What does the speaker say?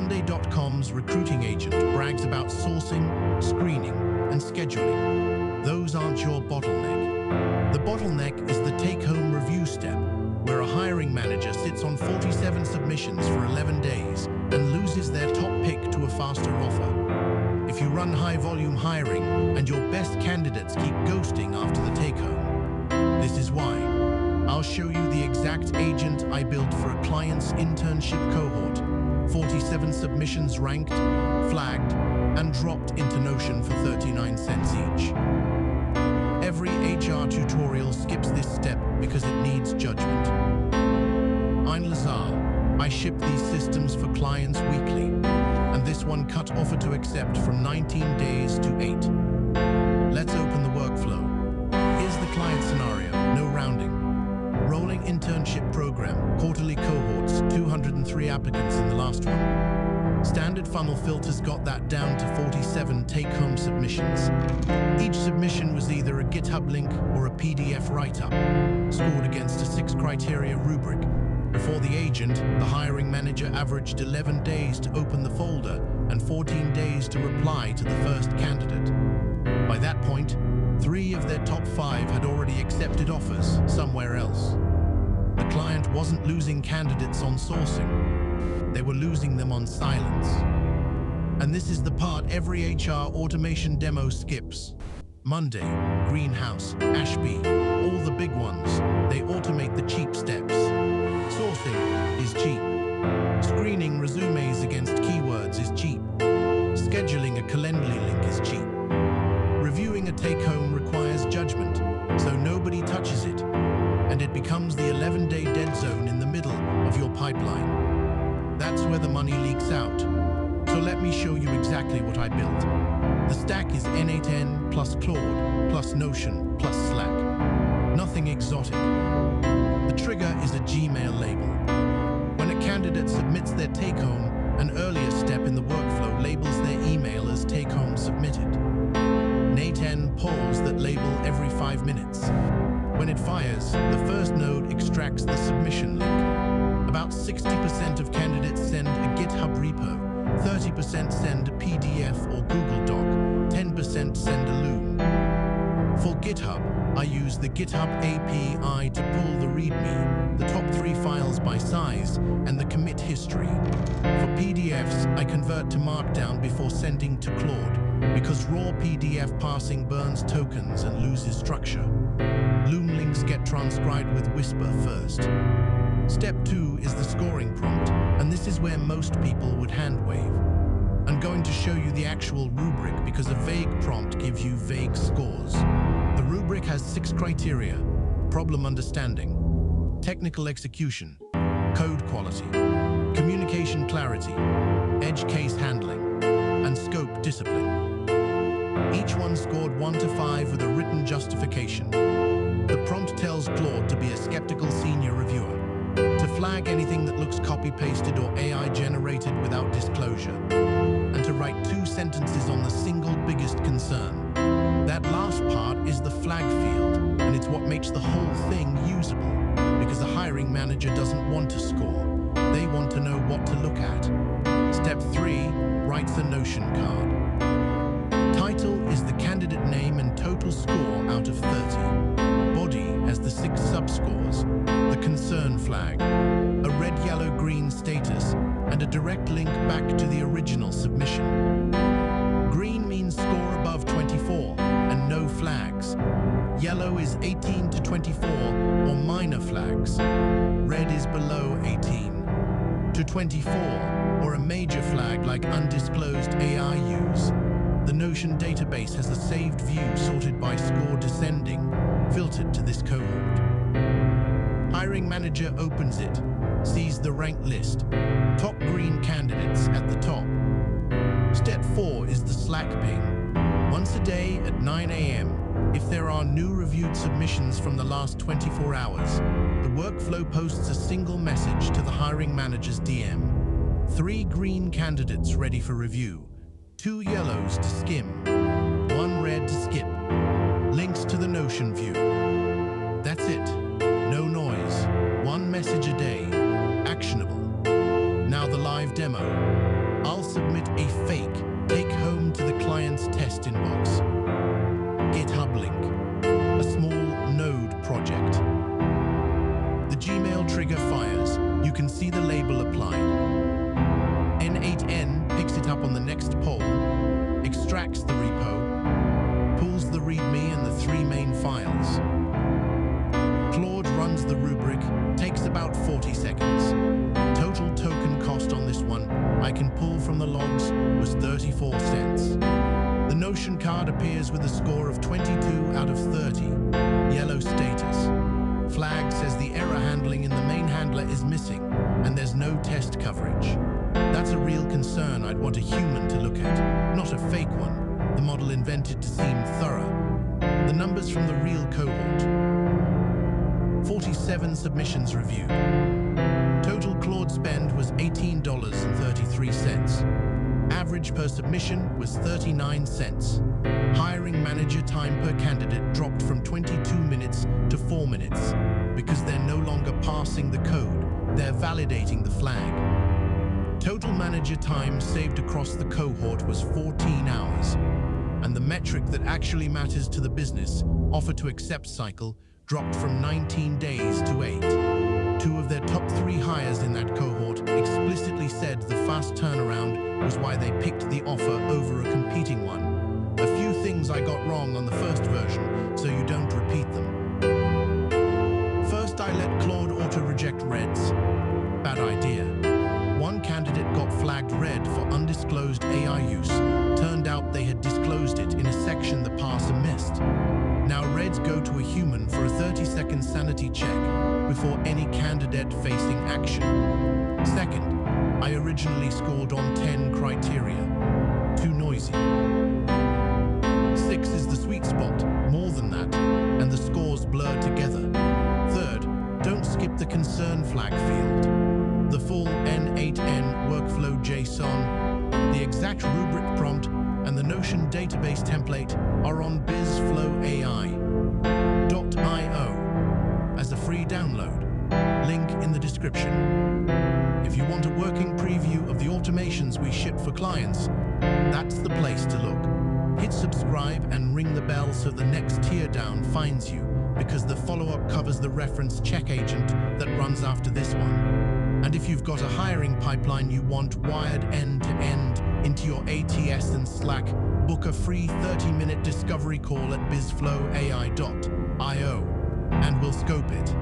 Monday.com's recruiting agent brags about sourcing, screening, and scheduling. Those aren't your bottleneck. The bottleneck is the take-home review step, where a hiring manager sits on 47 submissions for 11 days and loses their top pick to a faster offer. If you run high-volume hiring and your best candidates keep ghosting after the take-home, this is why. I'll show you the exact agent I built for a client's internship cohort. 47 submissions ranked, flagged, and dropped into Notion for 39 cents each. Every HR tutorial skips this step because it needs judgment. I'm Lazar. I ship these systems for clients weekly, and this one cut offer to accept from 19 days to 8. Let's open the workflow. Here's the client scenario, no rounding. Rolling internship program, quarterly cohorts, 203 applicants in the last one. Standard funnel filters got that down to 47 take-home submissions. Each submission was either a GitHub link or a PDF write-up, scored against a 6-criteria rubric. Before the agent, the hiring manager averaged 11 days to open the folder and 14 days to reply to the first candidate. By that point, 3 of their top 5 had already accepted offers somewhere else. The client wasn't losing candidates on sourcing. They were losing them on silence. And this is the part every HR automation demo skips. Monday, Greenhouse, Ashby, all the big ones. They automate the cheap steps. Sourcing is cheap. Screening resumes against keywords is cheap. Scheduling a Calendly link is cheap. Reviewing a take-home requires judgment, so nobody touches it, and it becomes the 11-day dead zone in the middle of your pipeline. That's where the money leaks out. So let me show you exactly what I built. The stack is N8N plus Claude plus Notion plus Slack. Nothing exotic. The trigger is a Gmail label. When a candidate submits their take-home, an earlier step in the workflow labels their email as take-home submitted. N8N polls that label every 5 minutes. When it fires, the first node extracts the submission link. About 60% of candidates send a GitHub repo, 30% send a PDF or Google Doc, 10% send a Loom. For GitHub, I use the GitHub API to pull the README, the top 3 files by size, and the commit history. For PDFs, I convert to Markdown before sending to Claude, because raw PDF parsing burns tokens and loses structure. Loom links get transcribed with Whisper first. Step 2 is the scoring prompt, and this is where most people would hand wave. I'm going to show you the actual rubric because a vague prompt gives you vague scores. The rubric has 6 criteria: problem understanding, technical execution, code quality, communication clarity, edge case handling, and scope discipline. Each one scored 1 to 5 with a written justification. The prompt tells Claude to be a skeptical senior reviewer, to flag anything that looks copy-pasted or AI-generated without disclosure, and to write 2 sentences on the single biggest concern. That last part is the flag field, and it's what makes the whole thing usable, because the hiring manager doesn't want to score. They want to know what to look at. Step 3 writes a Notion card. Title is the candidate name and total score out of 30. Body has the 6 subscores, the concern flag, a red, yellow, green status, and a direct link back to the original submission. Green means score above 24 and no flags. Yellow is 18 to 24 or minor flags. Red is below 18 to 24 or a major flag like undisclosed AI use. The Notion database has a saved view sorted by score descending, filtered to this cohort. Hiring manager opens it, sees the ranked list, top green candidates at the top. Step 4 is the Slack ping. Once a day at 9 a.m., if there are new reviewed submissions from the last 24 hours, the workflow posts a single message to the hiring manager's DM. 3 green candidates ready for review, 2 yellows to skim, 1 red to skip. Links to the Notion view. That's it. No noise. 1 message a day. Actionable. Now the live demo. submit a fake take-home to the client's test inbox. GitHub link, a small node project. The Gmail trigger fires. You can see the label applied. N8N picks it up on the next poll, extracts the repo, pulls the README and the 3 main files. Claude runs the rubric, takes about 40 seconds. Total token cost on this one, I can pull from the logs, was 34 cents. The Notion card appears with a score of 22 out of 30. Yellow status. Flag says the error handling in the main handler is missing, and there's no test coverage. That's a real concern I'd want a human to look at, not a fake one, the model invented to seem thorough. The numbers from the real cohort. 47 submissions reviewed. Total Claude spend was $18.33. Average per submission was 39 cents. Hiring manager time per candidate dropped from 22 minutes to 4 minutes because they're no longer parsing the code, they're validating the flag. Total manager time saved across the cohort was 14 hours. And the metric that actually matters to the business, offer to accept cycle, dropped from 19 days to 8. 2 of their top 3 hires in that cohort explicitly said the fast turnaround was why they picked the offer over a competing one. A few things I got wrong on the first version, so you don't repeat them. First, I let Claude auto-reject reds. Bad idea. One candidate got flagged red for undisclosed AI use. Turned out they had disclosed it in a section the parser missed. Now reds go to a human for a 30-second sanity check before any candidate facing action. Second, I originally scored on 10 criteria. Too noisy. 6 is the sweet spot, more than that, and the scores blur together. Third, don't skip the concern flag field. The full N8N workflow JSON, the exact rubric prompt, and the Notion database template are on BizflowAI.io as a free download. Link in the description. If you want a working preview of the automations we ship for clients, that's the place to look. Hit subscribe and ring the bell so the next tier down finds you, because the follow-up covers the reference check agent that runs after this one. And if you've got a hiring pipeline you want wired end-to-end into your ATS and Slack, book a free 30-minute discovery call at BizflowAI.io, and we'll scope it.